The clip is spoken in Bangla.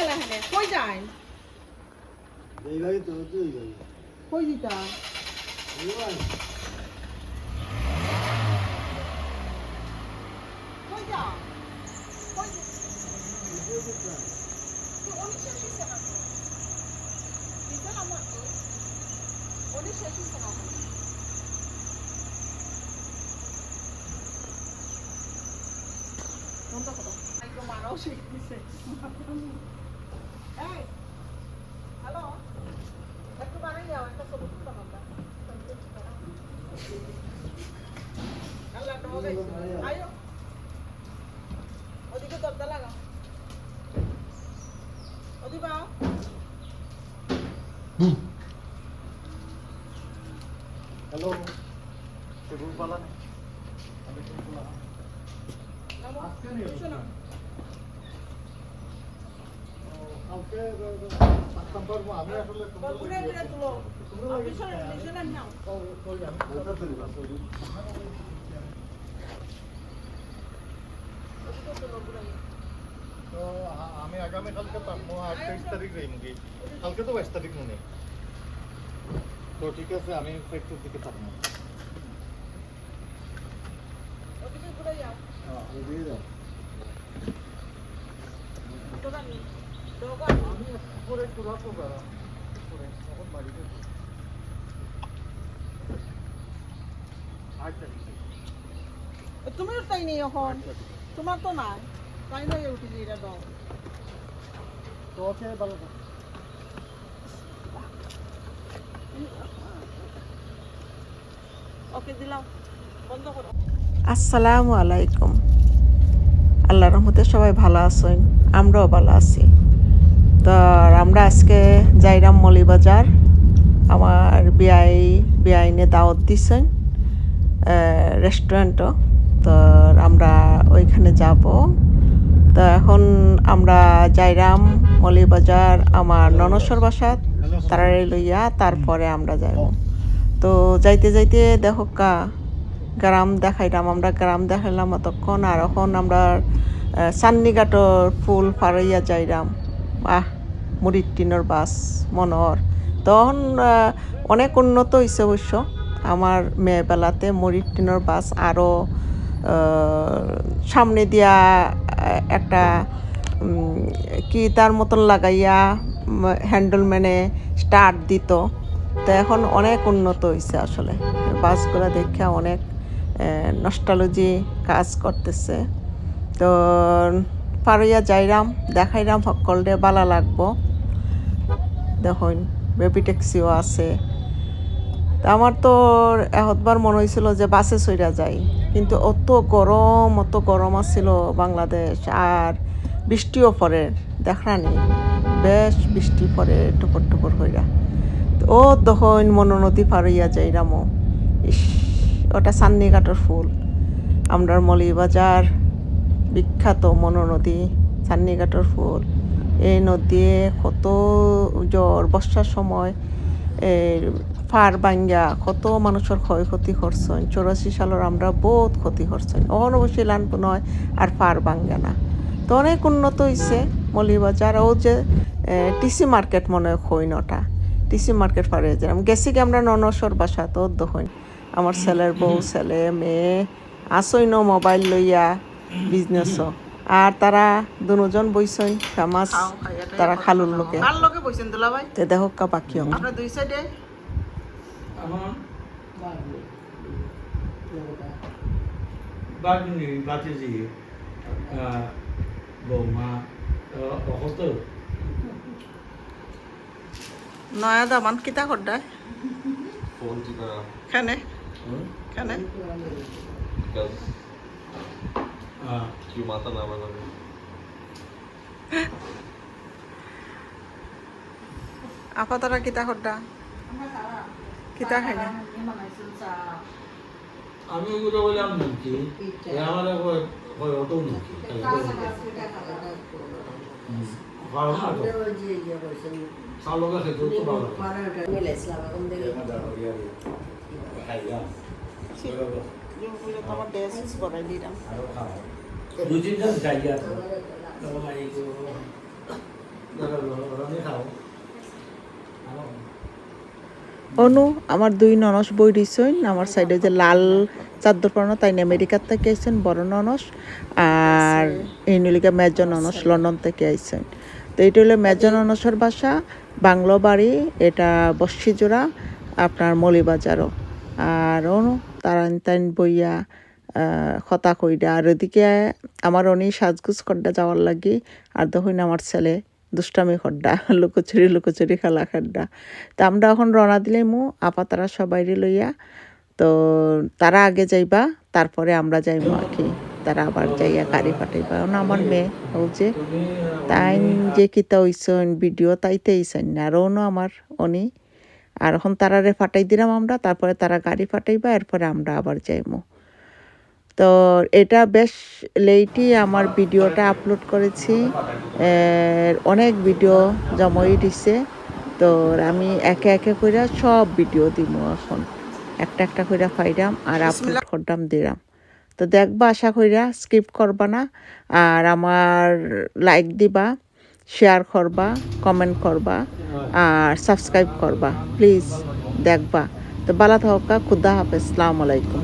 গেলা হেনে কই যাই এই ভাই তো তুই ভাই কই দিতা এই ভাই কই যা কই এই তো তুই অনিশা শিখছ না দিতা না মত অনিশা শিখছ না বন্ধ করো আইকো মারাও শিখতেছে এই হ্যালো একটু বাড়ি যাও একটা ছবি তুলতে হবে আল্লাহ ডোগে আয়ো ওদিকে দরজা লাগাও ওদি বাও হ্যালো টেবিল পালা নেই আমি টেবিল পালা আজকে নিয়ে শোনো কালকে থাকতাম পারবো আমি আসলে ঘুরে ঘুরে তুলো পিছনে পিছনে নাও ওটা তুলি না ওদিকে তুলো ঘুরে তো আমি আগামী কালকে থাকবো 28 তারিখ রইমগি কালকে তো 22 তারিখ মনে তো ঠিক আছে আমি একটু দিকে থাকবো ওদিকে ঘুরে যাও হ্যাঁ দিয়ে দাও তোরা নি ডোগা আমি পরে একটু রাখবো পরে তখন বাড়িতে আচ্ছা তুমিও তাই নেই এখন তোমার তো নাই তাই নয় উঠে যে এটা দাও তো ওকে ভালো থাকো ওকে দিলাম বন্ধ করো আসসালামু আলাইকুম। আল্লাহর রহমতে সবাই ভালো আছেন, আমরাও ভালো আছি। তো আমরা আজকে যাইরাম মলিবাজার, আমার বিআইনে দাওয়াত দিছেন রেস্টুরেন্টও, তো আমরা ওইখানে যাব। তো এখন আমরা যাইরাম মলিবাজার আমার ননসর বাসাত, তারারে লইয়া তারপরে আমরা যাইব। তো যাইতে যাইতে দেখো গ্রাম দেখাইলাম, আমরা গ্রাম দেখাইলাম অতক্ষণ। আর এখন আমরা চান্নিঘাটর ফুল ফারাইয়া যাইলাম। মুড়ির টিনের বাস মনোহর তখন অনেক উন্নত হয়েছে অবশ্য। আমার মেয়েবেলাতে মুড়ির টিনের বাস আরও সামনে দিয়া একটা কি তার মতন লাগাইয়া হ্যান্ডেল মেনে স্টার্ট দিত। তো এখন অনেক উন্নত হয়েছে আসলে, বাসগুলো দেখে অনেক নস্টালজি কাজ করতেছে। তো পারইয়া যাইরাম, দেখাইরাম সকলরে ভালো লাগবো। দেখুন বেবি ট্যাক্সিও আছে। তা আমার তো এতবার মনে হয়েছিল যে বাসে চইরা যাই, কিন্তু অত গরম আছিল বাংলাদেশ। আর বৃষ্টিও পড়ে, দেখানি বেশ বৃষ্টি পড়ে টুপর টুপর হইয়া। ও তখন মনোনদী পারইয়া যাইরামও। ইস, ওটা চান্নিঘাটের ফুল। আমরার মলিবাজার বিখ্যাত মনোনদী, চান্নিঘাটের ফুল। এই নদী কত জ্বর বর্ষার সময় ফার ভাঙ্গা কত মানুষের ক্ষয়ক্ষতি করছেন। 84 সালের আমরা বহুত ক্ষতি করছেন। অহন অবশ্যই লানপ নয় আর ফার ভাঙ্গা না। তো অনেক উন্নত হয়েছে মলিবাজার। ও যে টিসি মার্কেট মনে হয় খৈনটা, টিসি মার্কেট পারে যেলাম গেছি কি আমরা ননসর বাসা। তো দেখুন আমার ছেলের বউ ছেলে মেয়ে আসইন মোবাইল লইয়া বিজনেসও। আর তারা দুজন বইছেন ফেমাস, তারা খালুর লোকে। কার লগে বইছেন দুলা ভাই? তে দেখো কা বাকি আপনার দুই সাইডে আমার বাগনি বাতিজি বৌমা অহত নয়া দামান কিতা করডায় ফোন কি করা খানে খানে কি মাথা না বানাবে আপা তারা কিতা করডা কিতা খাই না আমি ওগুলো বললাম নাকি আমার অত নাকি চালকা খেতে তো ভালো তোমার ড্রেস বড়াই দিলাম দুই তিনজন যাই ওরা নিয়ে খাও অনু আমার 2 ননস বই দিছেন আমার সাইডে যে লাল চাদর পরানো তাই আমেরিকার থেকে আইছেন বড় ননস আর এই নলিকা মেজর ননস লন্ডন থেকে আইছেন তো এটা হলো মেজর ননসের বাসা বাংলো বাড়ি এটা বস্তিজোড়া আপনার মলিবাজারও আর অনু তারান তাইন বইয়া কথা কইডা আর ওদিকে আমার অনি সাজগুজ করডা যাওয়ার লাগি আর দেখুন আমার ছেলে দুষ্টামি খড্ডা লুকোচুরি খেলা খাড্ডা তো আমরা এখন রওনা দিলে আপা তারা সবাই লইয়া তো তারা আগে যাইবা তারপরে আমরা যাইবো আর কি তারা আবার যাইয়া গাড়ি পাঠাইবা না আমার মেয়ে ও যে তাই যে কিতা হইছেন ভিডিও তাইতে হইছেন না আর অন্য আমার অনি আর এখন তারারে ফাটাই দিলাম আমরা তারপরে তারা গাড়ি ফাটাইবা এরপরে আমরা আবার যাইবো তো এটা বেশ লেটই আমার ভিডিওটা আপলোড করেছি অনেক ভিডিও জমাই দিছে তো আমি একে একে করে সব ভিডিও দিব এখন একটা একটা করে ফাইরাম আর আপলোড করতাম দিলাম তো দেখবা আশা কইরা স্কিপ করবা না আর আমার লাইক দিবা শেয়ার করবা কমেন্ট করবা আর সাবস্ক্রাইব করবা প্লিজ দেখবা তো ভালো থাকা খুদা হাফেজ আসসালামু আলাইকুম